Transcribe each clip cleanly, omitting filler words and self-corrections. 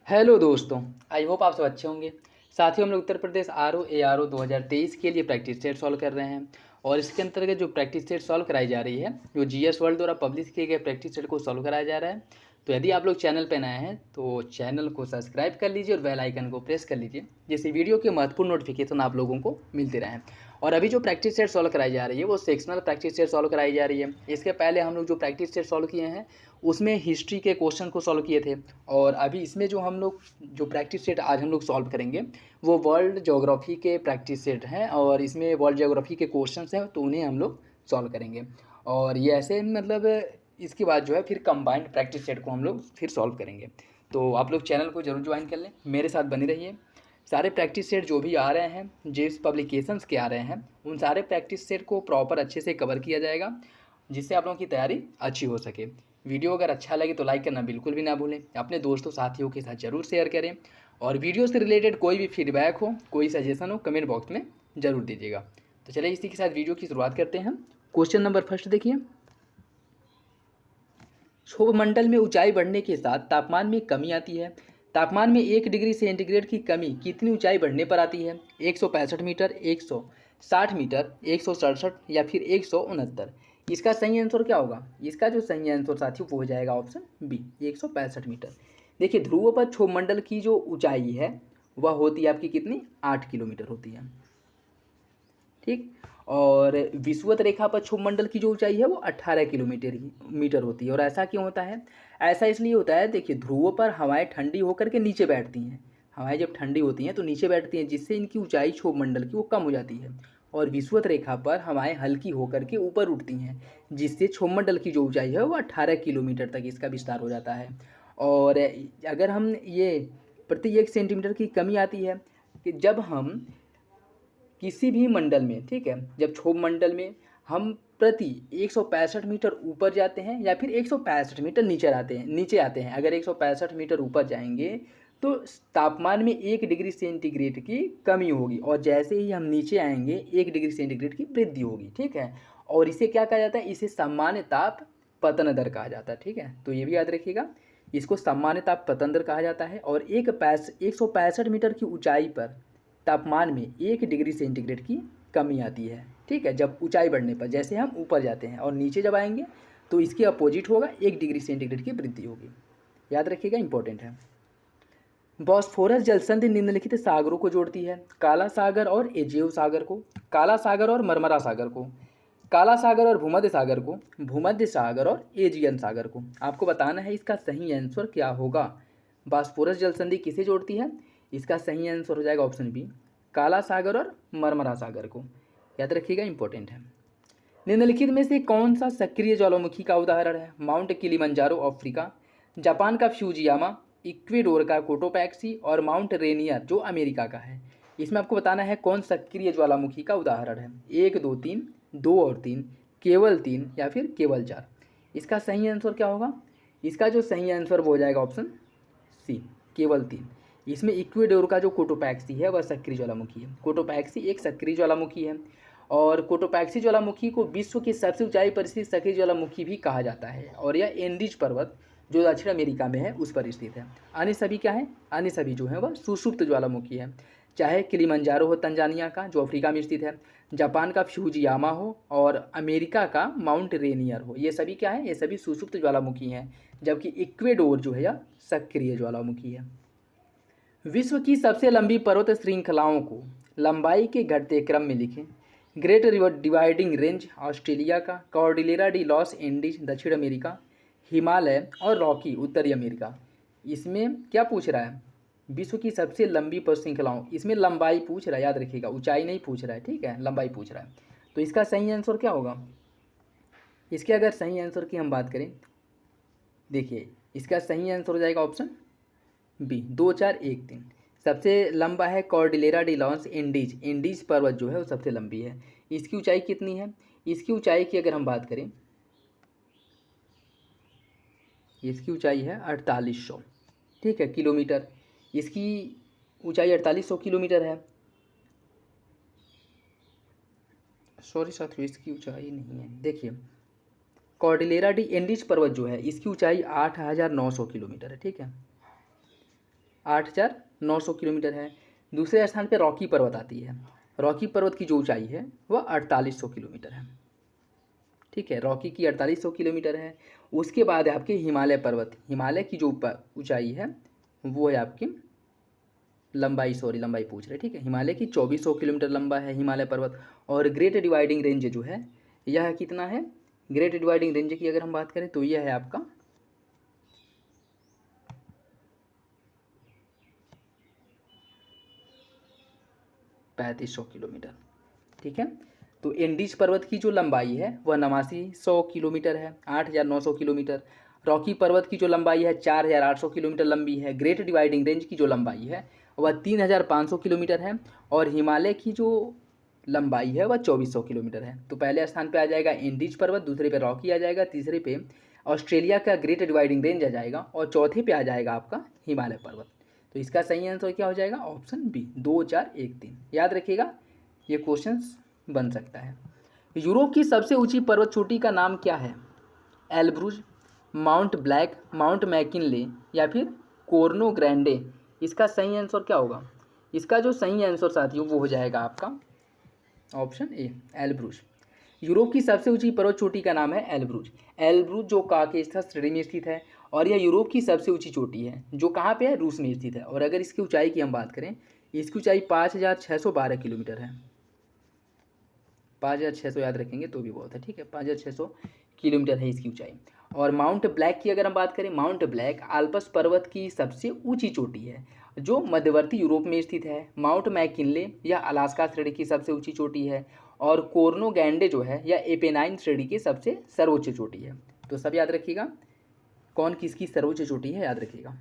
Hello दोस्तों, I hope आप सब अच्छे होंगे। साथियों, हम लोग उत्तर प्रदेश RO ARO 2023 के लिए प्रैक्टिस सेट सॉल्व कर रहे हैं और इसके अंतर्गत जो प्रैक्टिस सेट सॉल्व कराई जा रही है, जो GS वर्ल्ड द्वारा पब्लिश किए गए प्रैक्टिस सेट को सॉल्व कराया जा रहा है। तो यदि आप लोग चैनल पर नए हैं तो चैनल को सब्सक्राइब कर लीजिए और बेल आइकन को प्रेस कर लीजिए, जिससे वीडियो के महत्वपूर्ण नोटिफिकेशन आप लोगों को मिलते रहें। और अभी जो प्रैक्टिस सेट सॉल्व कराई जा रही है वो सेक्शनल प्रैक्टिस सेट सॉल्व कराई जा रही है। इसके पहले हम लोग जो प्रैक्टिस सेट सॉल्व किए हैं उसमें हिस्ट्री के क्वेश्चन को सॉल्व किए थे, और अभी इसमें जो हम लोग जो प्रैक्टिस सेट आज हम लोग सॉल्व करेंगे वो वर्ल्ड ज्योग्राफी के प्रैक्टिस सेट हैं, और इसमें वर्ल्ड ज्योग्राफी के क्वेश्चंस हैं तो उन्हें हम लोग सॉल्व करेंगे। और ये ऐसे मतलब इसके बाद जो है फिर कंबाइंड प्रैक्टिस सेट को हम लोग फिर सॉल्व करेंगे। तो आप लोग चैनल को जरूर ज्वाइन कर लें, मेरे साथ बने रहिए। सारे प्रैक्टिस सेट जो भी आ रहे हैं, जिस पब्लिकेशंस के आ रहे हैं, उन सारे प्रैक्टिस सेट को प्रॉपर अच्छे से कवर किया जाएगा, जिससे आप लोगों की तैयारी अच्छी हो सके। वीडियो अगर अच्छा लगे तो लाइक करना बिल्कुल भी ना भूलें, अपने दोस्तों साथियों के साथ ज़रूर शेयर करें, और वीडियो से रिलेटेड कोई भी फीडबैक हो, कोई सजेशन हो, कमेंट बॉक्स में ज़रूर दीजिएगा। तो चलिए इसी के साथ वीडियो की शुरुआत करते हैं। क्वेश्चन नंबर फर्स्ट देखिए, क्षोभमंडल में ऊंचाई बढ़ने के साथ तापमान में कमी आती है। तापमान में 1 डिग्री सेंटीग्रेड की कमी कितनी ऊंचाई बढ़ने पर आती है? 165 मीटर, 160 मीटर, 167 या फिर 169। इसका सही आंसर क्या होगा? इसका जो सही आंसर साथियों वो हो जाएगा ऑप्शन बी, 165 मीटर। देखिए, ध्रुव पर क्षोभमंडल की जो ऊंचाई है वह होती है आपकी कितनी? 8 किलोमीटर होती है, ठीक। और विषुवत रेखा पर क्षोभमंडल की जो ऊंचाई है वो 18 मीटर होती है। और ऐसा क्यों होता है? ऐसा इसलिए होता है, देखिए, ध्रुवों पर हवाएं ठंडी होकर के नीचे बैठती हैं। हवाएं जब ठंडी होती हैं तो नीचे बैठती हैं, जिससे इनकी ऊंचाई क्षोभमंडल की वो कम हो जाती है। और विषुवत रेखा पर हवाएं हल्की होकर के ऊपर उठती हैं, जिससे क्षोभमंडल की जो ऊंचाई है वो 18 किलोमीटर तक इसका विस्तार हो जाता है। और अगर हम ये प्रति 1 सेंटीमीटर की कमी आती है कि जब हम किसी भी मंडल में, ठीक है, जब क्षोभ मंडल में हम प्रति 165 मीटर ऊपर जाते हैं या फिर 165 मीटर नीचे आते हैं, अगर 165 मीटर ऊपर जाएंगे तो तापमान में 1 डिग्री सेंटीग्रेड की कमी होगी, और जैसे ही हम नीचे आएंगे 1 डिग्री सेंटीग्रेड की वृद्धि होगी, ठीक है। और इसे क्या कहा जाता है? इसे सामान्य ताप पतन दर कहा जाता है, ठीक है। तो ये भी याद रखिएगा, इसको सामान्य ताप पतन दर कहा जाता है। और 165 मीटर की ऊंचाई पर तापमान में 1 डिग्री सेंटीग्रेड की कमी आती है, ठीक है, जब ऊंचाई बढ़ने पर। जैसे हम ऊपर जाते हैं और नीचे जब आएंगे तो इसके अपोजिट होगा, 1 डिग्री सेंटीग्रेड की वृद्धि होगी। याद रखिएगा, इंपॉर्टेंट है। बॉस्फोरस जलसंधि निम्नलिखित सागरों को जोड़ती है। काला सागर और एजेव सागर को, काला सागर और मरमरा सागर को, काला सागर और भूमध्य सागर को, भूमध्य सागर और एजियन सागर को। आपको बताना है इसका सही आंसर क्या होगा। बॉस्फोरस जलसंधि किसे जोड़ती है? इसका सही आंसर हो जाएगा ऑप्शन बी, काला सागर और मरमरा सागर को। याद रखिएगा, इंपॉर्टेंट है। निम्नलिखित में से कौन सा सक्रिय ज्वालामुखी का उदाहरण है? माउंट किलिमंजारो अफ्रीका, जापान का फ्यूजियामा, इक्वेडोर का कोटोपैक्सी और माउंट रेनियर जो अमेरिका का है। इसमें आपको बताना है कौन सक्रिय ज्वालामुखी का उदाहरण है। 1, 2, 3, 2 और 3, केवल 3 या फिर केवल 4। इसका सही आंसर क्या होगा? इसका जो सही आंसर वो हो जाएगा ऑप्शन सी, केवल 3। इसमें इक्वेडोर का जो कोटोपैक्सी है वह सक्रिय ज्वालामुखी है। कोटोपैक्सी एक सक्रिय ज्वालामुखी है, और कोटोपैक्सी ज्वालामुखी को विश्व की सबसे ऊंचाई पर स्थित सक्रिय ज्वालामुखी भी कहा जाता है। और यह एंडीज पर्वत जो दक्षिण अमेरिका में है उस पर स्थित है। अन्य सभी क्या है? अन्य सभी जो है वह सुषुप्त ज्वालामुखी है। चाहे किलिमंजारो हो तंजानिया का जो अफ्रीका में स्थित है, जापान का फ्यूजियामा हो और अमेरिका का माउंट रेनियर हो, ये सभी क्या है? ये सभी सुषुप्त ज्वालामुखी हैं, जबकि इक्वेडोर जो है यह सक्रिय ज्वालामुखी है। विश्व की सबसे लंबी पर्वत श्रृंखलाओं को लंबाई के घटते क्रम में लिखें। ग्रेट डिवाइडिंग रेंज ऑस्ट्रेलिया का, कॉर्डिलेरा डी लॉस एंडीज दक्षिण अमेरिका, हिमालय और रॉकी उत्तरी अमेरिका। इसमें क्या पूछ रहा है? विश्व की सबसे लंबी पर्वत श्रृंखलाओं, इसमें लंबाई पूछ रहा है, याद रखिएगा, ऊंचाई नहीं पूछ रहा है, ठीक है, लंबाई पूछ रहा है। तो इसका सही आंसर क्या होगा? इसके अगर सही आंसर की हम बात करें, देखिए, इसका सही आंसर हो जाएगा ऑप्शन बी, 2, 4, 1, 3। सबसे लंबा है Cordillera de los Andes, Andes पर्वत जो है वो सबसे लंबी है। इसकी ऊंचाई कितनी है? इसकी ऊंचाई की अगर हम बात करें, इसकी ऊंचाई है 4800, ठीक है, किलोमीटर। इसकी ऊंचाई 4800 किलोमीटर है। सॉरी साथियों, इसकी ऊंचाई नहीं है। देखिए, कॉर्डिलेरा डी एंडीज पर्वत जो है इसकी ऊंचाई 8900 किलोमीटर है, ठीक है। 8,900 किलोमीटर है। दूसरे स्थान पे रॉकी पर्वत आती है। रॉकी पर्वत की जो ऊंचाई है वह 4800 किलोमीटर है। ठीक है, रॉकी की 4800 किलोमीटर है। उसके बाद है आपके हिमालय पर्वत। हिमालय की जो ऊंचाई है वो है आपकी लंबाई पूछ रहे। ठीक है, हिमालय की 2400 किलोमीटर लंबा है हिमालय पर्वत। और ग्रेट डिवाइडिंग रेंज जो है यह कितना है? ग्रेट डिवाइडिंग रेंज की अगर हम बात करें तो यह है आपका 3500 किलोमीटर। ठीक है, तो एंडीज पर्वत की जो लंबाई है वह 8900 किलोमीटर है, 8900 किलोमीटर। रॉकी पर्वत की जो लंबाई है 4800 किलोमीटर लंबी है। ग्रेट डिवाइडिंग रेंज की जो लंबाई है वह 3500 किलोमीटर है। और हिमालय की जो लंबाई है वह 2400 किलोमीटर है। तो पहले स्थान पे आ जाएगा एंडीज पर्वत, दूसरे पे रॉकी आ जाएगा, तीसरे पे ऑस्ट्रेलिया का ग्रेट डिवाइडिंग रेंज आ जाएगा और चौथे पे आ जाएगा आपका हिमालय पर्वत। तो इसका सही आंसर क्या हो जाएगा? Option B, 2 4 1 3। याद रखिएगा, ये क्वेश्चन बन सकता है। यूरोप की सबसे ऊंची पर्वत चोटी का नाम क्या है? एल्ब्रुज, माउंट ब्लैक, माउंट मैकिनले या फिर कोर्नो ग्रैंडे? इसका सही आंसर क्या होगा? इसका जो सही आंसर साथियों वो हो जाएगा आपका ऑप्शन ए, एल्ब्रुज। यूरोप की सबसे ऊंची पर्वत चोटी का नाम है एल्ब्रुज। एल्ब्रुज जो काकेशस श्रेणी में स्थित है और यह यूरोप की सबसे ऊंची चोटी है जो कहाँ पे है? रूस में स्थित है। और अगर इसकी ऊंचाई की हम बात करें, इसकी ऊंचाई 5612 किलोमीटर है। 5600 याद रखेंगे तो भी बहुत है। ठीक है, 5600 किलोमीटर है इसकी ऊंचाई। और माउंट ब्लैक की अगर हम बात करें, माउंट ब्लैक आल्प्स पर्वत की सबसे ऊंची चोटी है जो मध्यवर्ती यूरोप में स्थित है। माउंट मैकिनले यह अलास्का श्रेणी की सबसे ऊंची चोटी है। और कोर्नो गैंडे जो है यह एपेनाइन श्रेणी की सबसे सर्वोच्च चोटी है। तो सब याद रखिएगा कौन किसकी सर्वोच्च चोटी है, याद रखिएगा।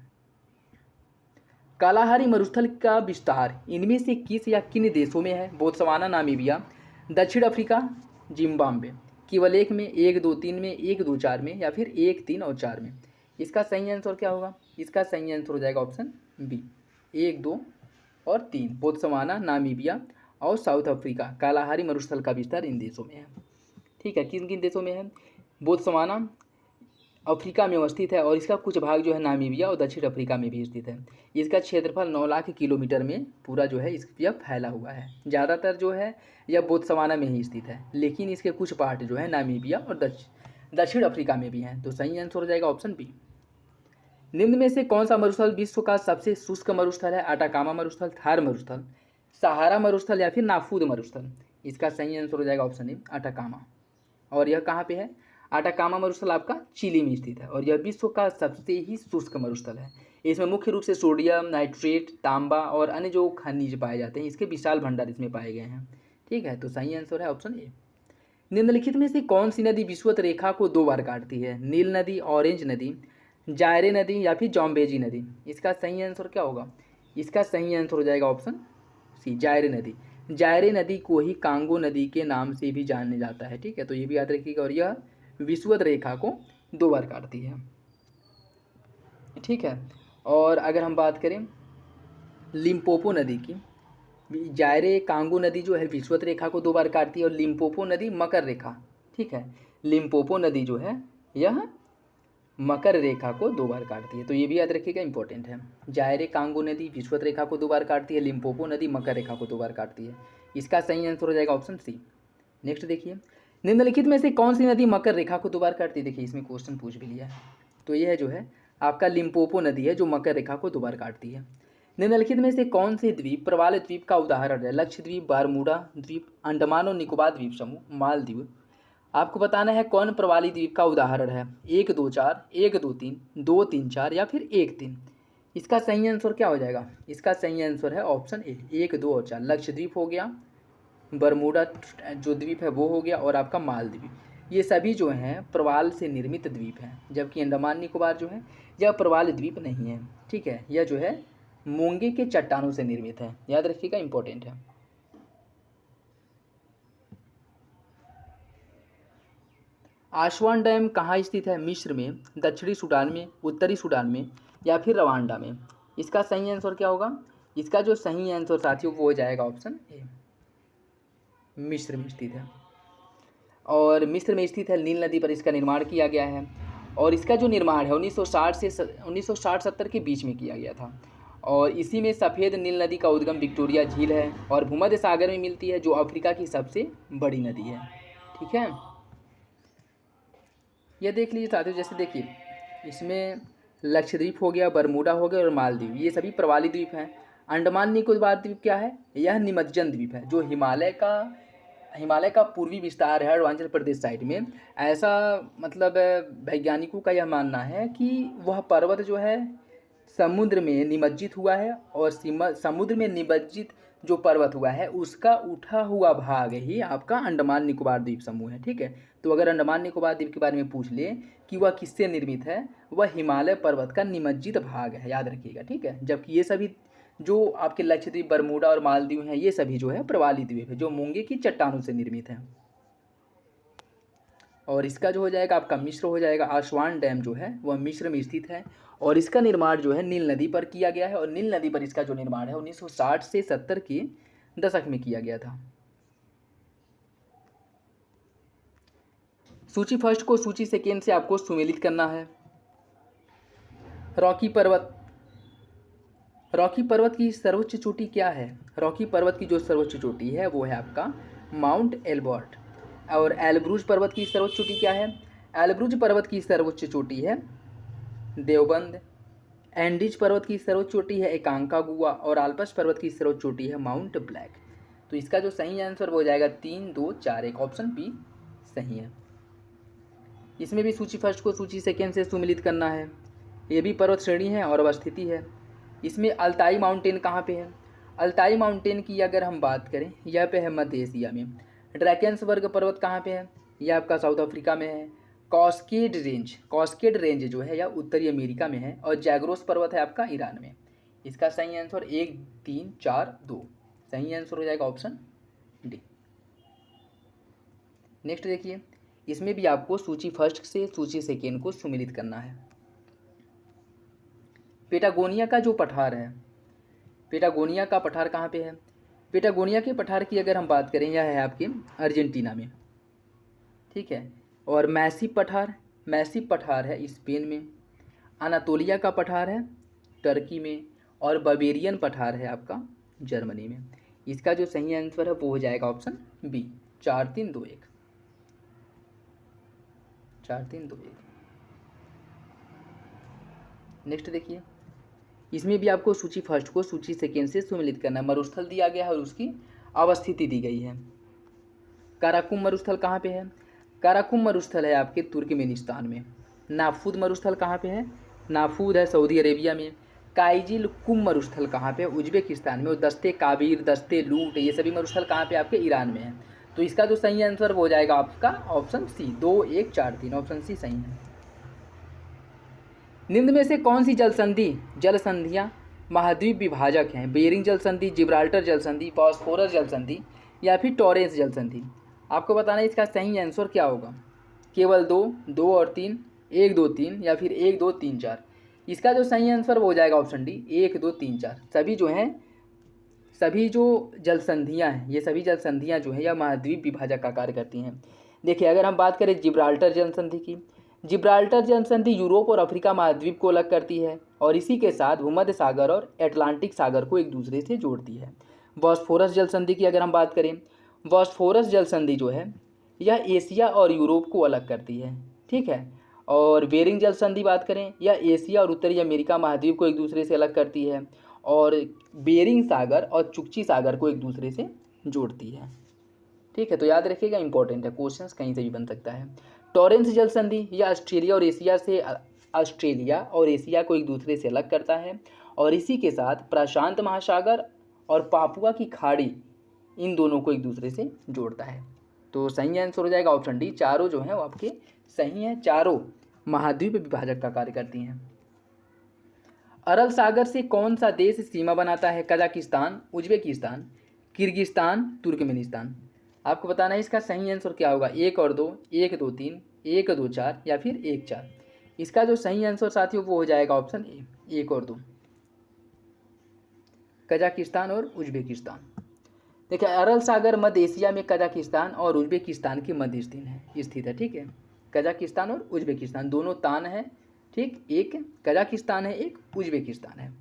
कालाहारी मरुस्थल का विस्तार इनमें से किस या किन देशों में है? बोत्सवाना, नामीबिया, दक्षिण अफ्रीका, जिम्बाब्वे? केवल एक में, 1 2 3 में, 1 2 4 में या फिर 1 3 और 4 में? इसका सही आंसर क्या होगा? इसका सही आंसर हो जाएगा ऑप्शन बी, 1 2 और 3। बोत्सवाना, नामीबिया और साउथ अफ्रीका। कालाहारी मरुस्थल का विस्तार इन देशों में है। ठीक है, किन किन देशों में है? बोत्सवाना अफ्रीका में अवस्थित है और इसका कुछ भाग जो है नामीबिया और दक्षिण अफ्रीका में भी स्थित है। इसका क्षेत्रफल 9 लाख किलोमीटर में पूरा जो है यह फैला हुआ है। ज़्यादातर जो है यह बोत्सवाना में ही स्थित है, लेकिन इसके कुछ पार्ट जो है नामीबिया और दक्षिण अफ्रीका में भी हैं। तो सही आंसर हो जाएगा ऑप्शन बी। निम्न में से कौन सा मरुस्थल विश्व का सबसे शुष्क मरुस्थल है? आटाकामा मरुस्थल, थार मरुस्थल, सहारा मरुस्थल या फिर नाफूद मरुस्थल? इसका सही आंसर हो जाएगा ऑप्शन ए, आटाकामा। और यह कहाँ पे है? आटाकामा मरुस्थल आपका चिली में स्थित है और यह विश्व का सबसे ही शुष्क मरुस्थल है। इसमें मुख्य रूप से सोडियम नाइट्रेट, तांबा और अन्य जो खनिज पाए जाते हैं इसके विशाल भंडार इसमें पाए गए हैं। ठीक है, तो सही आंसर है ऑप्शन ए। निम्नलिखित में से कौन सी नदी विषुवत रेखा को 2 बार काटती है? नील नदी, ऑरेंज नदी, जायरे नदी या फिर जॉम्बेजी नदी? इसका सही आंसर क्या होगा? इसका सही आंसर हो जाएगा ऑप्शन सी, जायरे नदी। जायरे नदी को ही कांगो नदी के नाम से भी जाना जाता है। ठीक है, तो ये भी याद रखिएगा। और यह विषुवत रेखा को 2 बार काटती है। ठीक है, और अगर हम बात करें लिम्पोपो नदी की, जायरे कांगो नदी जो है विषुवत रेखा को 2 बार काटती है और लिम्पोपो नदी मकर रेखा। ठीक है, लिम्पोपो नदी जो है यह मकर रेखा को 2 बार काटती है। तो ये भी याद रखिएगा, इंपॉर्टेंट है। जायरे कांगो नदी विषुवत रेखा को 2 बार काटती है, लिम्पोपो नदी मकर रेखा को 2 बार काटती है। इसका सही आंसर हो जाएगा ऑप्शन सी। नेक्स्ट देखिए, निम्नलिखित में से कौन सी नदी मकर रेखा को 2 बार काटती है? देखिए इसमें क्वेश्चन पूछ भी लिया है। तो यह जो है आपका लिम्पोपो नदी है जो मकर रेखा को 2 बार काटती है। निम्नलिखित में से कौन से द्वीप प्रवाल द्वीप का उदाहरण है? लक्षद्वीप, बारमूडा द्वीप, अंडमान और निकोबार द्वीप समूह, मालदीव? आपको बताना है कौन प्रवाली द्वीप का उदाहरण है। 1 2 4, 1 2 3, 2 3 4 या फिर 1 3? इसका सही आंसर क्या हो जाएगा? इसका सही आंसर है ऑप्शन ए, 1 2 और 4। लक्षद्वीप हो गया, बरमूडा जो द्वीप है वो हो गया और आपका मालदीव। ये सभी जो हैं प्रवाल से निर्मित द्वीप हैं, जबकि अंडमान निकोबार जो है यह प्रवाल द्वीप नहीं है। ठीक है, यह जो है मूंगे के चट्टानों से निर्मित है। याद रखिएगा, इंपॉर्टेंट है। आसवान डैम कहाँ स्थित है? मिस्र में, दक्षिणी सूडान में, उत्तरी सूडान में या फिर रवांडा में? इसका सही आंसर क्या होगा? इसका जो सही आंसर साथियों वो हो जाएगा ऑप्शन ए, मिस्र में स्थित है। और मिस्र में स्थित है, नील नदी पर इसका निर्माण किया गया है। और इसका जो निर्माण है 1960 से 1960-70 के बीच में किया गया था। और इसी में सफ़ेद नील नदी का उद्गम विक्टोरिया झील है और भूमध्य सागर में मिलती है, जो अफ्रीका की सबसे बड़ी नदी है। ठीक है, ये देख लीजिए साथियों, जैसे देखिए इसमें लक्षद्वीप हो गया, बरमूडा हो गया और मालदीव, ये सभी प्रवाली द्वीप हैं। अंडमान निकोबार द्वीप क्या है? यह निमज्जन द्वीप है, जो हिमालय का पूर्वी विस्तार है अरुणाचल प्रदेश साइड में। ऐसा मतलब वैज्ञानिकों का यह मानना है कि वह पर्वत जो है समुद्र में निमज्जित हुआ है और समुद्र में निमज्जित जो पर्वत हुआ है उसका उठा हुआ भाग ही आपका अंडमान निकोबार द्वीप समूह है। ठीक है, तो अगर अंडमान निकोबार द्वीप के बारे में पूछ ले कि वह किससे निर्मित है, वह हिमालय पर्वत का निमज्जित भाग है, याद रखिएगा। ठीक है, जबकि ये सभी जो आपके लक्षद्वीप, बरमूडा और मालदीव हैं, ये सभी जो है प्रवाली द्वीप है, जो मूंगे की चट्टानों से निर्मित है। और इसका जो हो जाएगा आपका मिस्र हो जाएगा। आसवान डैम जो है वह मिस्र में स्थित है और इसका निर्माण जो है नील नदी पर किया गया है और नील नदी पर इसका जो निर्माण है 1960 से 70 के दशक में किया गया था। सूची फर्स्ट को सूची सेकेंड से आपको सुमेलित करना है। रॉकी पर्वत की सर्वोच्च चोटी क्या है? रॉकी पर्वत की जो सर्वोच्च चोटी है वो है आपका माउंट एल्बर्ट। और एल्ब्रूज पर्वत की सर्वोच्च चोटी क्या है? एल्ब्रूज पर्वत की सर्वोच्च चोटी है देवबंद। एंडीज पर्वत की सर्वोच्च चोटी है एकांकागुआ और आल्पस पर्वत की सर्वोच्च चोटी है माउंट ब्लैक। तो इसका जो सही आंसर वो हो जाएगा 3, 2, 4, 1, ऑप्शन बी सही है। इसमें भी सूची फर्स्ट को सूची सेकेंड से सुमिलित करना है। ये भी पर्वत श्रेणी है और अवस्थिति है। इसमें अल्ताई माउंटेन कहाँ पे है? अल्ताई माउंटेन की अगर हम बात करें, यह पे है मध्य एशिया में। ड्रैकेंसबर्ग पर्वत कहाँ पे है? यह आपका साउथ अफ्रीका में है। कॉस्केड रेंज जो है यह उत्तरी अमेरिका में है और जैग्रोस पर्वत है आपका ईरान में। इसका सही आंसर 1, 3, 4, 2 सही आंसर हो जाएगा ऑप्शन डी। नेक्स्ट देखिए, इसमें भी आपको सूची फर्स्ट से सूची सेकेंड को सुमिलित करना है। पेटागोनिया का जो पठार है, पेटागोनिया का पठार कहाँ पे है? पेटागोनिया के पठार की अगर हम बात करें, यह है आपके अर्जेंटीना में। ठीक है, और मैसिप पठार है स्पेन में। अनातोलिया का पठार है टर्की में और बवेरियन पठार है आपका जर्मनी में। इसका जो सही आंसर है वो हो जाएगा ऑप्शन बी 4, 3, 2, 1 4, 3, 2, 1। नेक्स्ट देखिए, इसमें भी आपको सूची फर्स्ट को सूची सेकेंड से सुमिलित करना है। मरुस्थल दिया गया है और उसकी अवस्थिति दी गई है। काराकुम मरुस्थल कहाँ पे है? काराकुम मरुस्थल है आपके तुर्कमेनिस्तान में। नाफूद मरुस्थल कहाँ पे है? नाफूद है सऊदी अरेबिया में। काइजिल कुम मरुस्थल कहाँ पे है? उज्बेकिस्तान में। और दस्ते काबिर, दस्ते लूट, ये सभी मरुस्थल कहाँ पे आपके ईरान में है। तो इसका जो सही आंसर हो जाएगा आपका ऑप्शन सी 2, 1, 4, 3 ऑप्शन सी सही है। निम्न में से कौन सी जल संधियाँ महाद्वीप विभाजक हैं? बेरिंग जल संधि, जिब्राल्टर जल संधि, बॉस्फोरस जल संधि या फिर टॉरेंस जल संधि? आपको बताना है इसका सही आंसर क्या होगा। केवल 2, 2 और 3, 1, 2, 3 या फिर 1, 2, 3, 4? इसका जो सही आंसर वो हो जाएगा ऑप्शन डी 1, 2, 3, 4। सभी जो जल संधियाँ हैं, ये सभी जल संधियाँ जो हैं यह महाद्वीप विभाजक का कार्य करती हैं। देखिए, अगर हम बात करें जिब्राल्टर जल संधि की, जिब्राल्टर जल संधि यूरोप और अफ्रीका महाद्वीप को अलग करती है और इसी के साथ भूमध्य सागर और अटलांटिक सागर को एक दूसरे से जोड़ती है। बॉस्फोरस जल संधि की अगर हम बात करें, बॉस्फोरस जल संधि जो है यह एशिया और यूरोप को अलग करती है। ठीक है, और बेरिंग जल संधि बात करें, यह एशिया और उत्तरी अमेरिका महाद्वीप को एक दूसरे से अलग करती है और बेरिंग सागर और चुक्ची सागर को एक दूसरे से जोड़ती है। ठीक है, तो याद रखिएगा, इंपॉर्टेंट है, क्वेश्चंस कहीं से भी बन सकता है। टॉरेंस जल संधि यह ऑस्ट्रेलिया और एशिया को एक दूसरे से अलग करता है और इसी के साथ प्रशांत महासागर और पापुआ की खाड़ी, इन दोनों को एक दूसरे से जोड़ता है। तो सही आंसर हो जाएगा ऑप्शन डी। चारों जो हैं वो आपके सही हैं, चारों महाद्वीप विभाजक का कार्य करती हैं। अरल सागर से कौन सा देश सीमा बनाता है? Kazakhstan, Uzbekistan, Kyrgyzstan, Turkmenistan? आपको बताना है इसका सही आंसर क्या होगा। 1 और 2, 1, 2, 3, 1, 2, 4 या फिर 1, 4? इसका जो सही आंसर साथियों वो हो जाएगा ऑप्शन ए 1 और 2, कजाकिस्तान और उज्बेकिस्तान। देखिए, अरल सागर मध्य एशिया में कजाकिस्तान और उज्बेकिस्तान के मध्य स्थित है। ठीक है, कजाकिस्तान और उज्बेकिस्तान दोनों तान है। ठीक, एक कजाकिस्तान है, एक उज्बेकिस्तान है।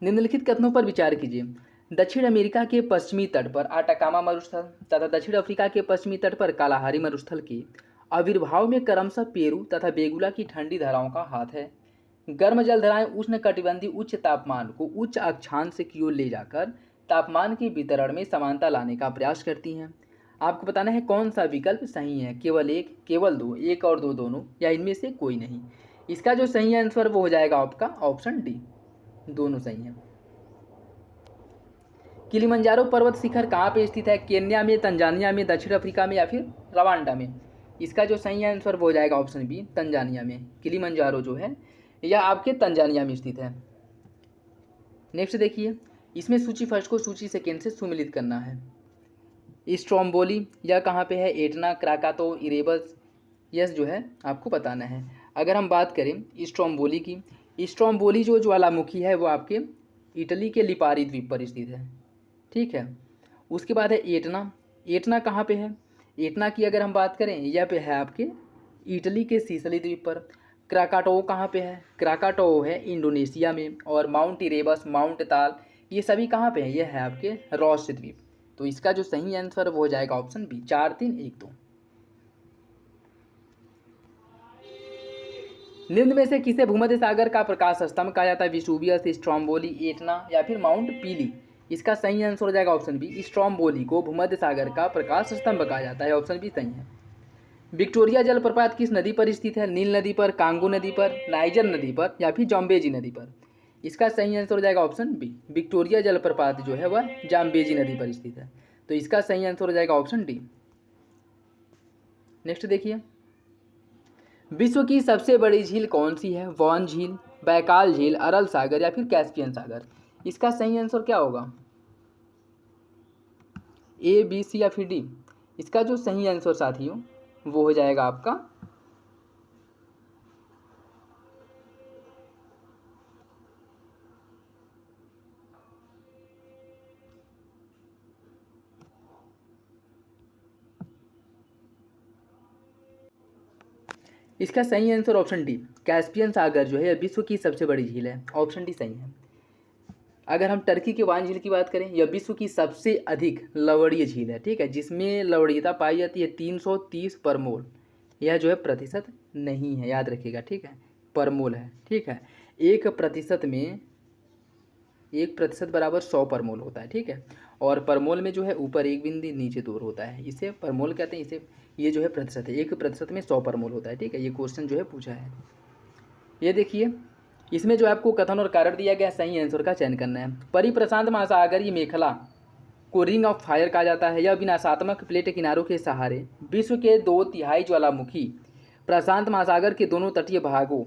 निम्नलिखित कथनों पर विचार कीजिए। दक्षिण अमेरिका के पश्चिमी तट पर आटाकामा मरुस्थल तथा दक्षिण अफ्रीका के पश्चिमी तट पर कालाहारी मरुस्थल के आविर्भाव में क्रमशः पेरू तथा बेगुला की ठंडी धाराओं का हाथ है। गर्म जलधाराएं उष्णकटिबंधीय उच्च तापमान को उच्च अक्षांश की ओर ले जाकर तापमान के वितरण में समानता लाने का प्रयास करती हैं। आपको बताना है कौन सा विकल्प सही है, केवल एक, केवल दो, एक और दो दोनों, या इनमें से कोई नहीं। इसका जो सही आंसर वो हो जाएगा आपका ऑप्शन डी, दोनों सही है। किलिमंजारो पर्वत शिखर कहाँ पे स्थित है? केन्या में, तंजानिया में, दक्षिण अफ्रीका में या फिर रवांडा में? इसका जो सही आंसर वो हो जाएगा ऑप्शन बी, तंजानिया में। किलिमंजारो जो है यह आपके तंजानिया में स्थित है। नेक्स्ट देखिए, इसमें सूची फर्स्ट को सूची सेकेंड से सुमिलित करना है। स्ट्रोम्बोली यह कहाँ पे है? एटना, क्राकातो, इरेबस, यस जो है आपको बताना है। अगर हम बात करें स्ट्रोम्बोली की, स्ट्रोम्बोली जो ज्वालामुखी है वो आपके इटली के लिपारी द्वीप पर स्थित है, ठीक है। उसके बाद है एटना। एटना कहाँ पे है? एटना की अगर हम बात करें यह पे है आपके इटली के सीसली द्वीप पर। क्राकाटो कहाँ पे है? क्राकाटो है इंडोनेशिया में। और माउंट इरेबस, माउंट ताल, ये सभी कहाँ पे है? यह है आपके रॉस द्वीप। तो इसका जो सही आंसर वो हो जाएगा ऑप्शन बी, 4, 3, 1, 2। निम्न में से किसे भूमध्य सागर का प्रकाश स्तंभ कहा जाता है? विसुवियस, स्ट्रोम्बोली, एटना या फिर माउंट पीली? इसका सही आंसर हो जाएगा ऑप्शन बी, स्ट्रोम्बोली को भूमध्य सागर का प्रकाश स्तंभ कहा जाता है। ऑप्शन बी सही है। विक्टोरिया जलप्रपात किस नदी पर स्थित है? नील नदी पर, कांगो नदी पर, नाइजर नदी पर या फिर जाम्बेजी नदी पर? इसका सही आंसर हो जाएगा ऑप्शन बी, विक्टोरिया जलप्रपात जो है वह जाम्बेजी नदी पर स्थित है। तो इसका सही आंसर हो जाएगा ऑप्शन डी। नेक्स्ट देखिए, विश्व की सबसे बड़ी झील कौन सी है? वॉन झील, बैकाल झील, अरल सागर या फिर कैस्पियन सागर? इसका सही आंसर क्या होगा? ए, बी, सी या फिर डी? इसका जो सही आंसर साथियों वो हो जाएगा आपका इसका सही आंसर ऑप्शन डी, कैस्पियन सागर जो है विश्व की सबसे बड़ी झील है। ऑप्शन डी सही है। अगर हम टर्की के वान झील की बात करें, यह विश्व की सबसे अधिक लवणीय झील है, ठीक है, जिसमें लवणीयता पाई जाती है 330 पर मोल। यह जो है प्रतिशत नहीं है, याद रखिएगा, ठीक है, पर मोल है, ठीक है। 1% में 1% बराबर 100 पर मोल होता है, ठीक है। और पर मोल में जो है ऊपर 1 बिंदु नीचे 2 होता है, इसे पर मोल कहते हैं। इसे ये जो है प्रतिशत है, 1% में 100 पर मोल होता है, ठीक है। ये क्वेश्चन जो है पूछा है। ये देखिए, इसमें जो आपको कथन और कारण दिया गया, सही आंसर का चयन करना है। परिप्रशांत महासागरीय मेखला को रिंग ऑफ फायर कहा जाता है। यह विनाशात्मक प्लेट किनारों के सहारे विश्व के 2/3 ज्वालामुखी प्रशांत महासागर के दोनों तटीय भागों,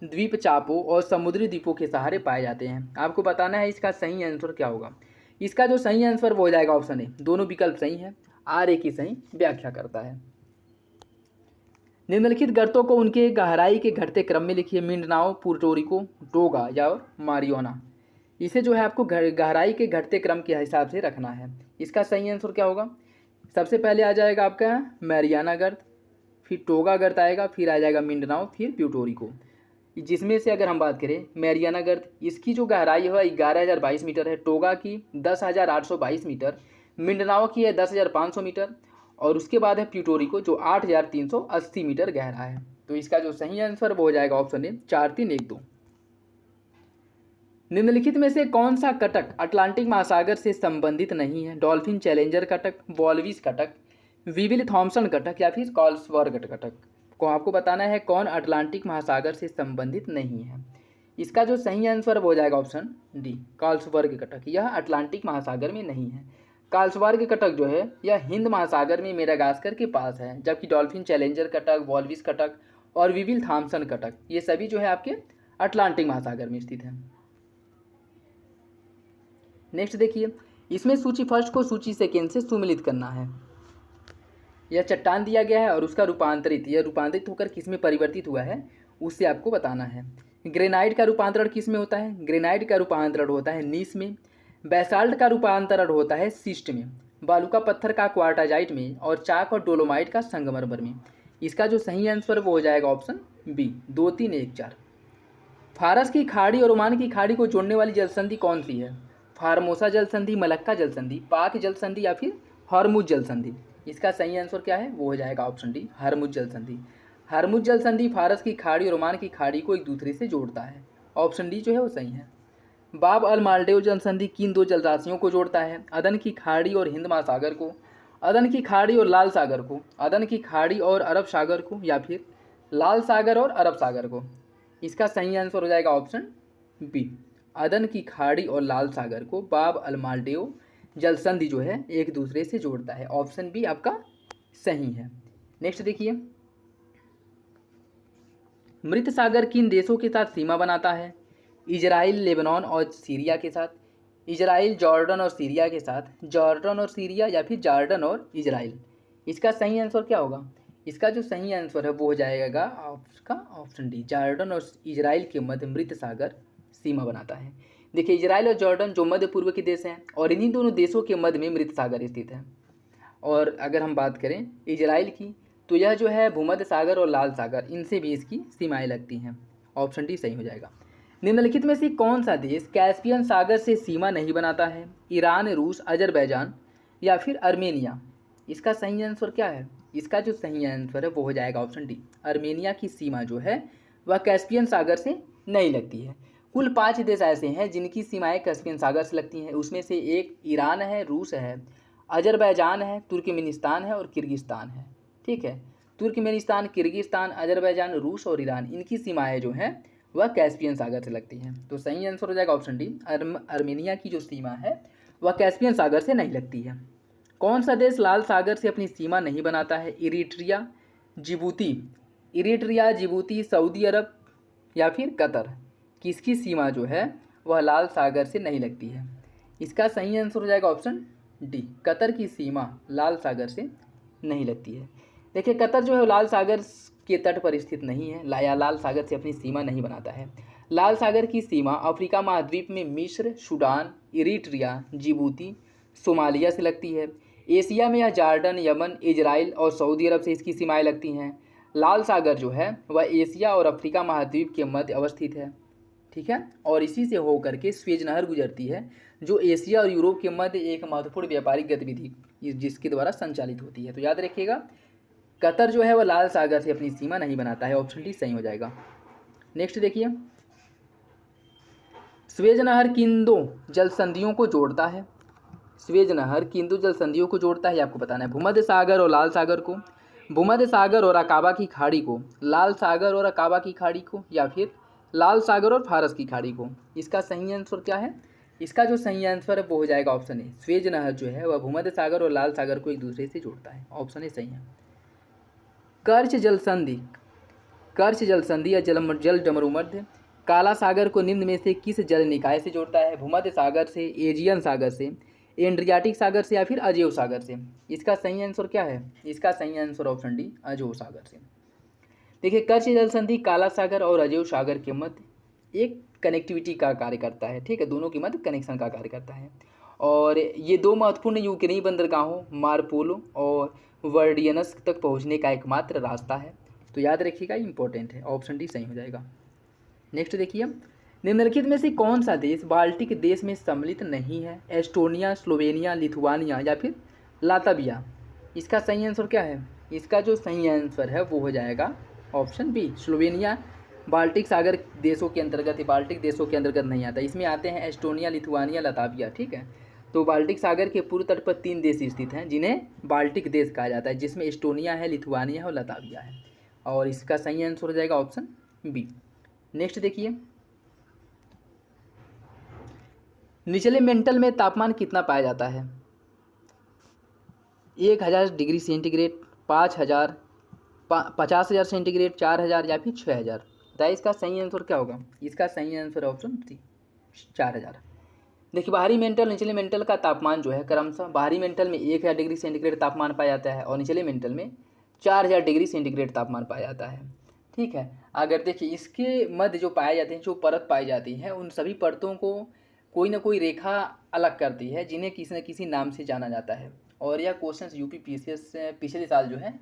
द्वीप चापों और समुद्री द्वीपों के सहारे पाए जाते हैं। आपको बताना है इसका सही आंसर क्या होगा। इसका जो सही आंसर वो हो जाएगा ऑप्शन ए, दोनों विकल्प सही है। आर ए की सही व्याख्या करता है। निम्नलिखित गर्तों को उनके गहराई के घटते क्रम में लिखिए। मिंडनाओ, पुर्टोरिको, टोगा या मारियाना? इसे जो है आपको गहराई के घटते क्रम के हिसाब से रखना है। इसका सही आंसर क्या होगा? सबसे पहले आ जाएगा आपका मैरियाना गर्त, फिर टोगा गर्त आएगा, फिर आ जाएगा मिंडनाओ, फिर प्यूटोरिको। जिसमें से अगर हम बात करें मैरियाना गर्त, इसकी जो गहराई है 11,022 मीटर है, टोगा की 10,822 मीटर, मिंडनाओ की है 10,500 मीटर, और उसके बाद है प्यूटोरिको जो 8,380 मीटर गहरा है। तो इसका जो सही आंसर वो हो जाएगा ऑप्शन ए, 4, 3, 1, 2। निम्नलिखित में से कौन सा कटक अटलांटिक महासागर से संबंधित नहीं है? डॉल्फिन चैलेंजर कटक, वॉल्विस कटक, विविल थॉम्सन कटक या फिर कार्लसबर्ग कटक? को आपको बताना है कौन अटलांटिक महासागर से संबंधित नहीं है। इसका जो सही आंसर वो हो जाएगा ऑप्शन डी, कार्लसबर्ग कटक। यह अटलांटिक महासागर में नहीं है। कार्लसबर्ग कटक जो है यह हिंद महासागर में मेडागास्कर के पास है, जबकि डॉल्फिन चैलेंजर कटक, वॉल्विस कटक और विविल थॉम्सन कटक ये सभी जो है आपके अटलांटिक महासागर में स्थित है। नेक्स्ट देखिए, इसमें सूची फर्स्ट को सूची सेकेंड से सुमिलित करना है। यह चट्टान दिया गया है और उसका रूपांतरित होकर किस में परिवर्तित हुआ है उससे आपको बताना है। ग्रेनाइट का रूपांतरण किस में होता है? ग्रेनाइट का रूपांतरण होता है नीस में। बेसाल्ट का रूपांतरण होता है सिस्ट में। बालूका पत्थर का क्वार्टाजाइट में। और चाक और डोलोमाइट का संगमरमर में। इसका जो सही आंसर वो हो जाएगा ऑप्शन बी, 2, 3, 1, 4। फारस की खाड़ी और ओमान की खाड़ी को जोड़ने वाली जल संधि कौन सी है? फार्मोसा जल संधि, मलक्का जल संधि, पाक जल संधि या फिर हॉर्मुज जल संधि? इसका सही आंसर क्या है? वो हो जाएगा ऑप्शन डी, हर्मुज जल संधि। हर्मुज जल संधि फारस की खाड़ी और ओमान की खाड़ी को एक दूसरे से जोड़ता है। ऑप्शन डी जो है वो सही है। बाब अल मालडेव जल संधि किन दो जलराशियों को जोड़ता है? अदन की खाड़ी और हिंद महासागर को, अदन की खाड़ी और लाल सागर को, अदन की खाड़ी और अरब सागर को या फिर लाल सागर और अरब सागर को? इसका सही आंसर हो जाएगा ऑप्शन बी, अदन की खाड़ी और लाल सागर को बाब अल मालडेव जल संधि जो है एक दूसरे से जोड़ता है। ऑप्शन बी आपका सही है। नेक्स्ट देखिए, मृत सागर किन देशों के साथ सीमा बनाता है? इजराइल, लेबनान और सीरिया के साथ, इजराइल, जॉर्डन और सीरिया के साथ, जॉर्डन और सीरिया या फिर जॉर्डन और इजराइल? इसका सही आंसर क्या होगा? इसका जो सही आंसर है वो हो जाएगा आपका ऑप्शन डी, जॉर्डन और इजराइल के मध्य मृत सागर सीमा बनाता है। देखिए, इजराइल और जॉर्डन जो मध्य पूर्व के देश हैं और इन्हीं दोनों देशों के मध्य में मृत सागर स्थित है। और अगर हम बात करें इजराइल की, तो यह जो है भूमध्य सागर और लाल सागर इनसे भी इसकी सीमाएं लगती हैं। ऑप्शन डी सही हो जाएगा। निम्नलिखित में से कौन सा देश कैस्पियन सागर से सीमा नहीं बनाता है? ईरान, रूस, अजरबैजान या फिर अर्मेनिया? इसका सही आंसर क्या है? इसका जो सही आंसर है वो हो जाएगा ऑप्शन डी, अर्मेनिया की सीमा जो है वह कैस्पियन सागर से नहीं लगती है। कुल 5 देश ऐसे हैं जिनकी सीमाएं कैस्पियन सागर से लगती हैं। उसमें से एक ईरान है, रूस है, अजरबैजान है, तुर्कमेनिस्तान है और किर्गिस्तान है। ठीक है, तुर्कमेनिस्तान, किर्गिस्तान, अजरबैजान, रूस और ईरान, इनकी सीमाएं जो हैं वह कैस्पियन सागर से लगती हैं। तो सही आंसर हो जाएगा ऑप्शन डी, अर्मेनिया की जो सीमा है वह कैस्पियन सागर से नहीं लगती है। कौन सा देश लाल सागर से अपनी सीमा नहीं बनाता है? Eritrea, Djibouti, Eritrea, Djibouti, Saudi Arabia या फिर कतर? किसकी सीमा जो है वह लाल सागर से नहीं लगती है? इसका सही आंसर हो जाएगा ऑप्शन डी, कतर की सीमा लाल सागर से नहीं लगती है। देखिए, कतर जो है लाल सागर के तट पर स्थित नहीं है या लाल सागर से अपनी सीमा नहीं बनाता है। लाल सागर की सीमा अफ्रीका महाद्वीप में मिस्र, सूडान, इरिट्रिया, जिबूती, सोमालिया से लगती है। एशिया में यह जॉर्डन, यमन, इजराइल और सऊदी अरब से इसकी सीमाएं लगती हैं। लाल सागर जो है वह एशिया और अफ्रीका महाद्वीप के मध्य अवस्थित है। ठीक है, और इसी से होकर के स्वेज नहर गुजरती है जो एशिया और यूरोप के मध्य एक महत्वपूर्ण व्यापारिक गतिविधि जिसके द्वारा संचालित होती है। तो याद रखिएगा, कतर जो है वह लाल सागर से अपनी सीमा नहीं बनाता है। ऑप्शन डी सही हो जाएगा। नेक्स्ट देखिए, स्वेज नहर किन दो जल संधियों को जोड़ता है? स्वेज नहर किन दो जल संधियों को जोड़ता है आपको बताना है। भूमध्य सागर और लाल सागर को, भूमध्य सागर और अकाबा की खाड़ी को, लाल सागर और अकाबा की खाड़ी को या फिर लाल सागर और फारस की खाड़ी को? इसका सही आंसर क्या है? इसका जो सही आंसर है वो हो जाएगा ऑप्शन ए, स्वेज नहर जो है वह भूमध्य सागर और लाल सागर को एक दूसरे से जोड़ता है। ऑप्शन ए सही है। कर्च जल संधि, कर्च जल संधि या जल डमरूमध्य काला सागर को निम्न में से किस जल निकाय से जोड़ता है? भूमध्य सागर से, एजियन सागर से, एड्रियाटिक सागर से या फिर अजेव सागर से? इसका सही आंसर क्या है? इसका सही आंसर ऑप्शन डी, अजेव सागर से। देखिए, कर्च जल संधि काला सागर और अजेव सागर के मध्य एक कनेक्टिविटी का कार्य करता है। ठीक है, दोनों के मध्य कनेक्शन का कार्य करता है। और ये दो महत्वपूर्ण यूक्रेनी बंदरगाहों मारपोलो और वर्डियनस्क तक पहुंचने का एकमात्र रास्ता है। तो याद रखिएगा, इंपॉर्टेंट है। ऑप्शन डी सही हो जाएगा। नेक्स्ट देखिए, निम्नलिखित में से कौन सा देश बाल्टिक देश में सम्मिलित नहीं है? एस्टोनिया, स्लोवेनिया, लिथुआनिया या फिर लातविया? इसका सही आंसर क्या है? इसका जो सही आंसर है वो हो जाएगा ऑप्शन बी, स्लोवेनिया बाल्टिक सागर देशों के अंतर्गत, बाल्टिक देशों के अंतर्गत नहीं आता। इसमें आते हैं एस्टोनिया, लिथुआनिया, लातविया। ठीक है, तो बाल्टिक सागर के पूर्व तट पर 3 देश स्थित हैं जिन्हें बाल्टिक देश कहा जाता है, जिसमें एस्टोनिया है, लिथुआनिया है और लातविया है। और इसका सही आंसर हो जाएगा ऑप्शन बी। नेक्स्ट देखिए, निचले मेंटल में तापमान कितना पाया जाता है? 1000 डिग्री सेंटीग्रेड, 5000, 50,000 सेंटीग्रेड, 4000 या फिर 6000? बताइए इसका सही आंसर क्या होगा? इसका सही आंसर ऑप्शन सी, 4000। देखिए, बाहरी मेंटल निचले मेंटल का तापमान जो है क्रमशः बाहरी मेंटल में 1000 डिग्री सेंटीग्रेड तापमान पाया जाता है और निचले मेंटल में 4000 डिग्री सेंटीग्रेड तापमान पाया जाता है। ठीक है, अगर देखिए इसके मध्य जो पाए जाते हैं, जो परत पाई जाती है, उन सभी परतों को कोई ना कोई रेखा अलग करती है जिन्हें किसी न किसी नाम से जाना जाता है। और यह क्वेश्चन यूपी पीसीएस पिछले साल जो है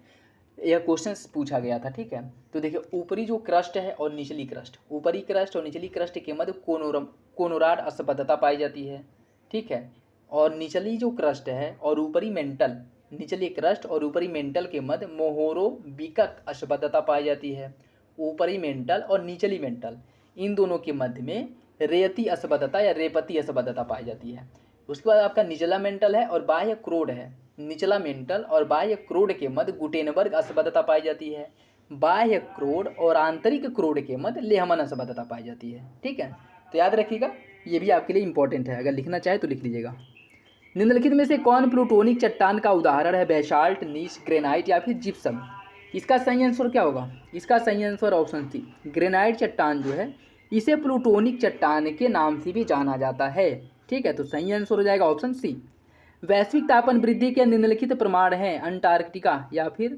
यह क्वेश्चन पूछा गया था। ठीक है, तो देखिए ऊपरी जो क्रस्ट है और निचली क्रस्ट, ऊपरी क्रस्ट और निचली क्रस्ट के मध्य कोनोराड असंबद्धता पाई जाती है। ठीक है, और निचली जो क्रस्ट है और ऊपरी मेंटल, निचली क्रस्ट और ऊपरी मेंटल के मध्य मोहोरोबिकक असंबद्धता पाई जाती है। ऊपरी मेंटल और निचली मेंटल इन दोनों के मध्य में रेयती असंबद्धता या रेपती असंबद्धता पाई जाती है। उसके बाद आपका निचला मेंटल है और बाह्य क्रोड है। निचला मेंटल और बाह्य क्रोड के मध्य गुटेनबर्ग असंबद्धता पाई जाती है। बाह्य क्रोड और आंतरिक क्रोड के मध्य लेहमन असंबद्धता पाई जाती है। ठीक है, तो याद रखिएगा, ये भी आपके लिए इंपॉर्टेंट है, अगर लिखना चाहे तो लिख लीजिएगा। निम्नलिखित में से कौन प्लूटोनिक चट्टान का उदाहरण है? बेसाल्ट, नीस, ग्रेनाइट या फिर जिप्सम? इसका सही आंसर क्या होगा? इसका सही आंसर ऑप्शन सी, ग्रेनाइट चट्टान जो है इसे प्लूटोनिक चट्टान के नाम से भी जाना जाता है। ठीक है, तो सही आंसर हो जाएगा ऑप्शन सी। वैश्विक तापमान वृद्धि के निम्नलिखित प्रमाण हैं? अंटार्कटिका या फिर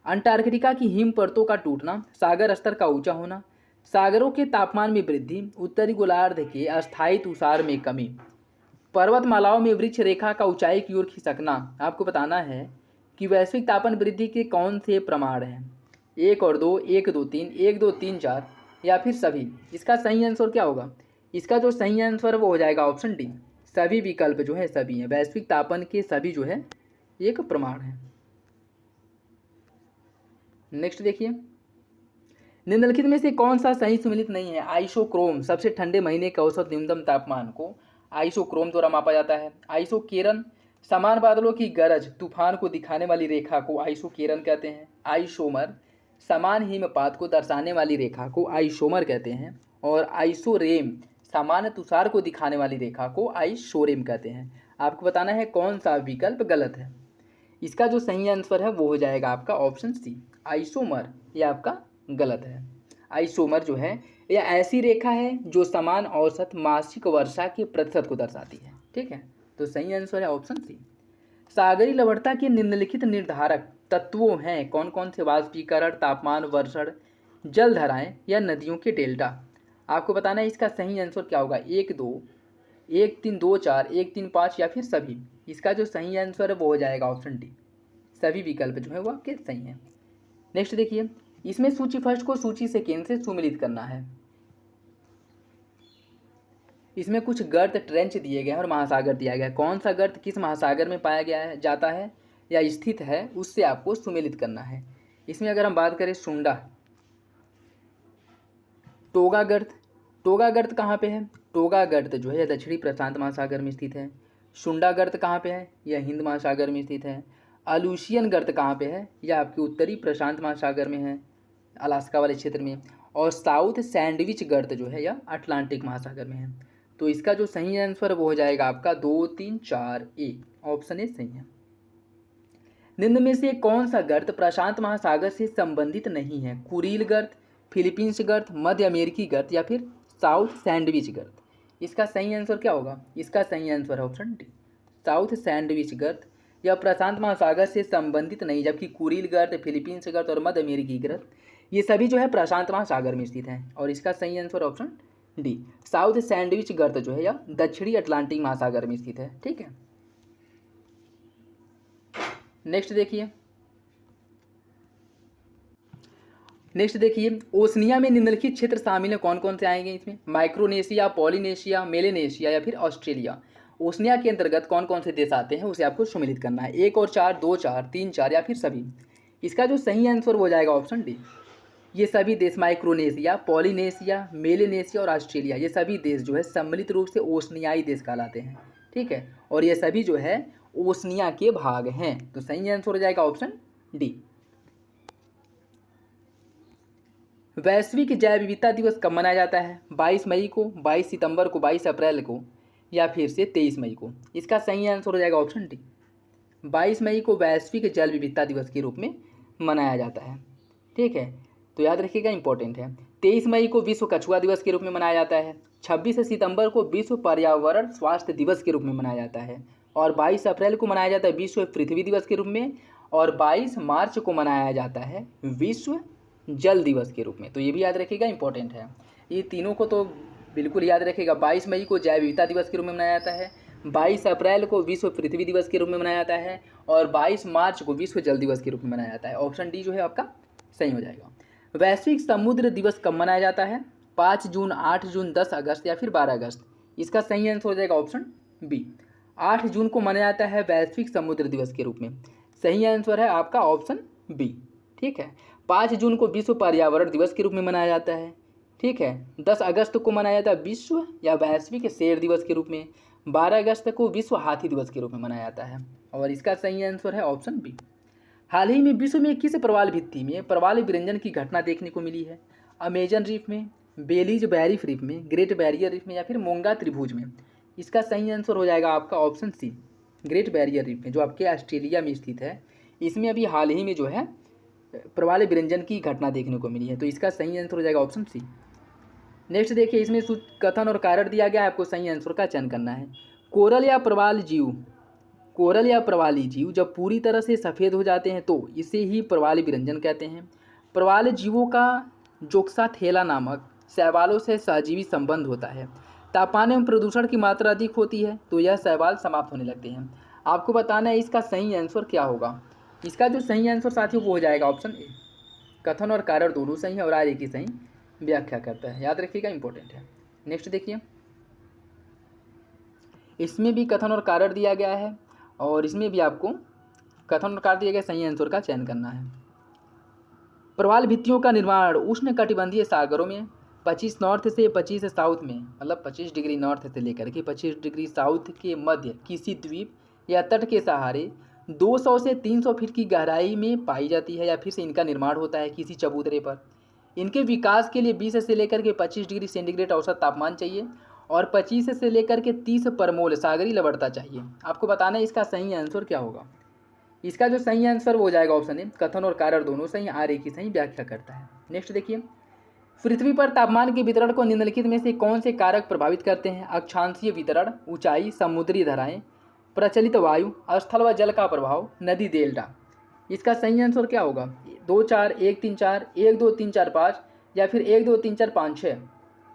अंटार्कटिका की हिम परतों का टूटना, सागर स्तर का ऊंचा होना, सागरों के तापमान में वृद्धि, उत्तरी गोलार्ध के अस्थायी तुषार में कमी, पर्वतमालाओं में वृक्ष रेखा का ऊंचाई की ओर खिसकना। आपको बताना है कि वैश्विक तापमान वृद्धि के कौन से प्रमाण हैं? 1 और 2, 1, 2, 3, 1, 2, 3, 4 या फिर सभी? इसका सही आंसर क्या होगा? इसका जो सही आंसर वो हो जाएगा ऑप्शन डी, सभी विकल्प जो है सभी हैं। वैश्विक तापमान के सभी जो है एक प्रमाण है। नेक्स्ट देखिए, निम्नलिखित में से कौन सा सही सुमेलित नहीं है? आइसोक्रोम, सबसे ठंडे महीने के औसत न्यूनतम तापमान को आइसोक्रोम द्वारा मापा जाता है। आइसोकेरन, समान बादलों की गरज तूफान को दिखाने वाली रेखा को आइसोकेरन कहते हैं। आइसोमर, समान हिमपात को दर्शाने वाली रेखा को आइसोमर कहते हैं। और आइसोरेम, सामान्य तुषार को दिखाने वाली रेखा को आइसोरेम कहते हैं। आपको बताना है कौन सा विकल्प गलत है। इसका जो सही आंसर है वो हो जाएगा आपका ऑप्शन सी, आइसोमर। यह आपका गलत है। आइसोमर जो है यह ऐसी रेखा है जो समान औसत मासिक वर्षा के प्रतिशत को दर्शाती है। ठीक है, तो सही आंसर है ऑप्शन सी। सागरीय लवणता के निम्नलिखित निर्धारक तत्वों हैं? कौन कौन से? वाष्पीकरण, तापमान, वर्षण, जलधाराएं या नदियों के डेल्टा? आपको बताना है इसका सही आंसर क्या होगा। 1, 2, 1, 3, 2, 4, 1, 3, 5 या फिर सभी? इसका जो सही आंसर है वो हो जाएगा ऑप्शन डी, सभी विकल्प जो है वो आपके सही हैं। नेक्स्ट देखिए, इसमें सूची फर्स्ट को सूची सेकेंड से सुमेलित करना है। इसमें कुछ गर्त ट्रेंच दिए गए हैं और महासागर दिया गया है। कौन सा गर्त किस महासागर में पाया गया है, जाता है या स्थित है, उससे आपको सुमेलित करना है। इसमें अगर हम बात करें सुंडा, टोगा गर्त, टोगा गर्त कहाँ पे है? टोगा गर्त जो है दक्षिणी प्रशांत महासागर में स्थित है। सुंडा गर्त कहाँ पे है? यह हिंद महासागर में स्थित है। अलूशियन गर्त कहाँ पे है? यह आपके उत्तरी प्रशांत महासागर में है, अलास्का वाले क्षेत्र में। और साउथ सैंडविच गर्त जो है यह अटलांटिक महासागर में है। तो इसका जो सही आंसर वो हो जाएगा आपका 2, 3, 4 ए, ऑप्शन ए सही है। निम्न में से कौन सा गर्त प्रशांत महासागर से संबंधित नहीं है? कुरील गर्त, फिलीपींस गर्त, मध्य अमेरिकी गर्त या फिर साउथ सैंडविच गर्त? इसका सही आंसर क्या होगा? इसका सही आंसर है ऑप्शन डी, साउथ सैंडविच गर्त। यह प्रशांत महासागर से संबंधित नहीं, जबकि कुरील गर्त, फिलीपींस गर्त और मध्य अमेरिकी गर्त ये सभी जो है प्रशांत महासागर में स्थित हैं। और इसका सही answer option D, south sandwich गर्त जो है यह दक्षिणी अटलांटिक महासागर में स्थित है। ठीक है, नेक्स्ट देखिए, ओसनिया में निम्नलिखित क्षेत्र शामिल है? कौन कौन से आएंगे इसमें? माइक्रोनेशिया, पॉलिनेशिया, मेलेनेशिया या फिर ऑस्ट्रेलिया? ओसनिया के अंतर्गत कौन कौन से देश आते हैं उसे आपको सम्मिलित करना है। 1 और 4, 2, 4, 3, 4 या फिर सभी? इसका जो सही आंसर हो जाएगा ऑप्शन डी, ये सभी देश माइक्रोनेशिया, पॉलिनेशिया, मेलेनेशिया और ऑस्ट्रेलिया, ये सभी देश जो है सम्मिलित रूप से ओसनियाई देश कहलाते हैं। ठीक है, और ये सभी जो है ओसनिया के भाग हैं। तो सही आंसर हो जाएगा ऑप्शन डी। वैश्विक जैव विविधता दिवस कब मनाया जाता है? 22 मई को, 22 सितंबर को, 22 अप्रैल को या फिर से 23 मई को? इसका सही आंसर हो जाएगा ऑप्शन डी, 22 मई को वैश्विक जैव विविधता दिवस के रूप में मनाया जाता है। ठीक है, तो याद रखिएगा इंपॉर्टेंट है। 23 मई को विश्व कछुआ दिवस के रूप में मनाया जाता है। 26 सितंबर को विश्व पर्यावरण स्वास्थ्य दिवस के रूप में मनाया जाता है। और 22 अप्रैल को मनाया जाता है विश्व पृथ्वी दिवस के रूप में। और 22 मार्च को मनाया जाता है विश्व जल दिवस के रूप में। तो ये भी याद रखिएगा, इंपॉर्टेंट है। ये तीनों को तो बिल्कुल याद रखिएगा। 22 मई को जैव विविधता दिवस के रूप में मनाया जाता है, 22 अप्रैल को विश्व पृथ्वी दिवस के रूप में मनाया जाता है और 22 मार्च को विश्व जल दिवस के रूप में मनाया जाता है। ऑप्शन डी जो है आपका सही हो जाएगा। वैश्विक समुद्र दिवस कब मनाया जाता है? 5 जून, 8 जून, 10 अगस्त या फिर 12 अगस्त? इसका सही आंसर हो जाएगा ऑप्शन बी, 8 जून को मनाया जाता है वैश्विक समुद्र दिवस के रूप में। सही आंसर है आपका ऑप्शन बी। ठीक है, 5 जून को विश्व पर्यावरण दिवस के रूप में मनाया जाता है। ठीक है, 10 अगस्त को मनाया जाता है विश्व या वैश्विक शेर दिवस के रूप में। 12 अगस्त को विश्व हाथी दिवस के रूप में मनाया जाता है और इसका सही आंसर है ऑप्शन बी। हाल ही में विश्व में किस प्रवाल भित्ति में प्रवाल विरंजन की घटना देखने को मिली है? अमेजन रीफ में, बेलीज बैरिफ रीफ में, ग्रेट बैरियर रीफ में या फिर मोंगा त्रिभुज में? इसका सही आंसर हो जाएगा आपका option C, great barrier reef में, जो आपके ऑस्ट्रेलिया में स्थित है। इसमें अभी हाल ही में जो है प्रवाल विरंजन की घटना देखने को मिली है, तो इसका सही आंसर हो जाएगा ऑप्शन सी। नेक्स्ट देखिए, इसमें कथन और कारण दिया गया है, आपको सही आंसर का चयन करना है। कोरल या प्रवाली जीव जब पूरी तरह से सफ़ेद हो जाते हैं तो इसे ही प्रवाल विरंजन कहते हैं। प्रवाल जीवों का जोक्साथेला नामक शैवालों से सहजीवी संबंध होता है। तापमान एवं प्रदूषण की मात्रा अधिक होती है तो यह शैवाल समाप्त होने लगते हैं। आपको बताना है इसका सही आंसर क्या होगा। इसका जो सही आंसर साथियों वो हो जाएगा ऑप्शन ए। कथन और कारण दोनों सही है और आगे की सही व्याख्या करता है, याद रखिएगा, इंपॉर्टेंट है। नेक्स्ट देखिए, इसमें भी कथन और कारण दिया गया है और इसमें भी आपको कथन और कारण दिया गया, सही आंसर का चयन करना है। प्रवाल भित्तियों का निर्माण उष्ण कटिबंधीय सागरों में 25 नॉर्थ से 25 साउथ में, मतलब 25 डिग्री नॉर्थ से लेकर के 25 डिग्री साउथ के मध्य किसी द्वीप या तट के सहारे 200 से 300 फीट की गहराई में पाई जाती है या फिर से इनका निर्माण होता है किसी चबूतरे पर। इनके विकास के लिए 20 से लेकर के 25 डिग्री सेंटीग्रेड औसत तापमान चाहिए और 25 से लेकर के 30 परमोल सागरी लवणता चाहिए। आपको बताना है इसका सही आंसर क्या होगा। इसका जो सही आंसर वो हो जाएगा ऑप्शन ए। कथन और कारण दोनों सही, आर की सही व्याख्या करता है। नेक्स्ट देखिए, पृथ्वी पर तापमान के वितरण को निम्नलिखित में से कौन से कारक प्रभावित करते हैं? अक्षांशीय वितरण, ऊंचाई, समुद्री धाराएं, प्रचलित वायु, स्थल व जल का प्रभाव, नदी डेल्टा? इसका सही आंसर क्या होगा? 2 4 1 3 4 1 2 3 4 5 या फिर 1 2 3 4 5 6?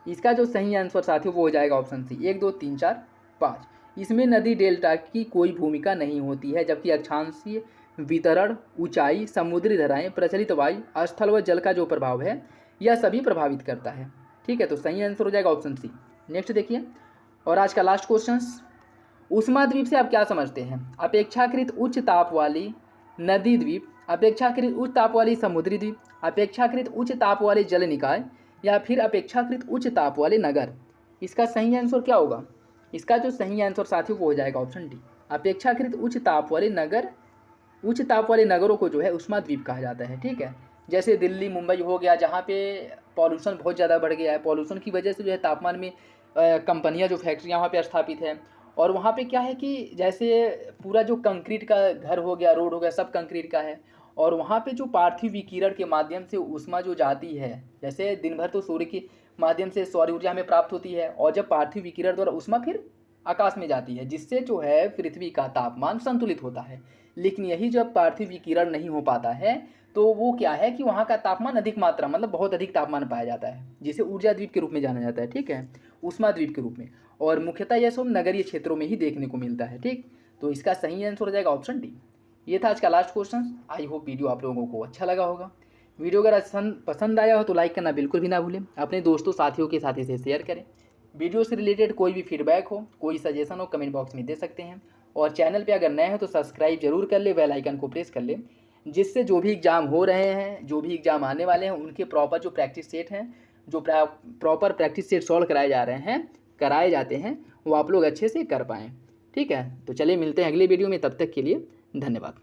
इसका जो सही आंसर साथियों वो हो जाएगा ऑप्शन सी, 1 2 3 4 5। इसमें नदी डेल्टा की कोई भूमिका नहीं होती है, जबकि अक्षांशीय वितरण, ऊंचाई, समुद्री धाराएं, प्रचलित वायु, स्थल व जल का जो प्रभाव है यह सभी प्रभावित करता है। ठीक है, तो सही आंसर हो जाएगा ऑप्शन सी। नेक्स्ट देखिए, और आज का लास्ट क्वेश्चन, उष्मा द्वीप से आप क्या समझते हैं? अपेक्षाकृत उच्च ताप वाली नदी द्वीप, अपेक्षाकृत उच्च ताप वाली समुद्री द्वीप, अपेक्षाकृत उच्च ताप वाले जल निकाय या फिर अपेक्षाकृत उच्च ताप वाले नगर? इसका सही आंसर क्या होगा? इसका जो सही आंसर साथियों वो हो जाएगा ऑप्शन डी, अपेक्षाकृत उच्च ताप वाले नगर। उच्च ताप वाले नगरों को जो है उष्मा द्वीप कहा जाता है। ठीक है, जैसे दिल्ली, मुंबई हो गया, जहाँ पे पॉल्यूशन बहुत ज़्यादा बढ़ गया है। पॉल्यूशन की वजह से जो है तापमान में कंपनियाँ जो फैक्ट्रियाँ वहाँ पे स्थापित है और वहाँ पे क्या है कि जैसे पूरा जो कंक्रीट का घर हो गया, रोड हो गया, सब कंक्रीट का है और वहाँ पे जो पार्थिव विकिरण के माध्यम से ऊष्मा जो जाती है, जैसे दिन भर तो सूर्य के माध्यम से सौर ऊर्जा हमें प्राप्त होती है और जब पार्थिव विकिरण द्वारा ऊष्मा फिर आकाश में जाती है, जिससे जो है पृथ्वी का तापमान संतुलित होता है। लेकिन यही जब पार्थिव विकिरण नहीं हो पाता है तो वो क्या है कि वहाँ का तापमान अधिक मात्रा, मतलब बहुत अधिक तापमान पाया जाता है, जिसे ऊर्जा द्वीप के रूप में जाना जाता है। ठीक है, ऊष्मा द्वीप के रूप में, और मुख्यतः यह सब नगरीय क्षेत्रों में ही देखने को मिलता है। ठीक, तो इसका सही आंसर हो जाएगा ऑप्शन डी। ये था आज का last question. I hope video आप लोगों को अच्छा लगा होगा। वीडियो अगर पसंद आया हो तो लाइक करना बिल्कुल भी ना भूलें। अपने दोस्तों साथियों के साथ इसे शेयर करें। वीडियो से रिलेटेड कोई भी फीडबैक हो, कोई सजेशन हो, कमेंट बॉक्स में दे सकते हैं। और चैनल पे अगर नए हैं तो सब्सक्राइब जरूर कर ले, बेल आइकन को प्रेस कर ले, जिससे जो भी एग्ज़ाम हो रहे हैं, जो भी एग्ज़ाम आने वाले हैं, उनके प्रॉपर जो प्रैक्टिस सेट हैं, जो प्रॉपर प्रैक्टिस सेट सॉल्व कराए जाते हैं वो आप लोग अच्छे से कर पाएँ। ठीक है, तो चलिए मिलते हैं अगले वीडियो में, तब तक के लिए धन्यवाद।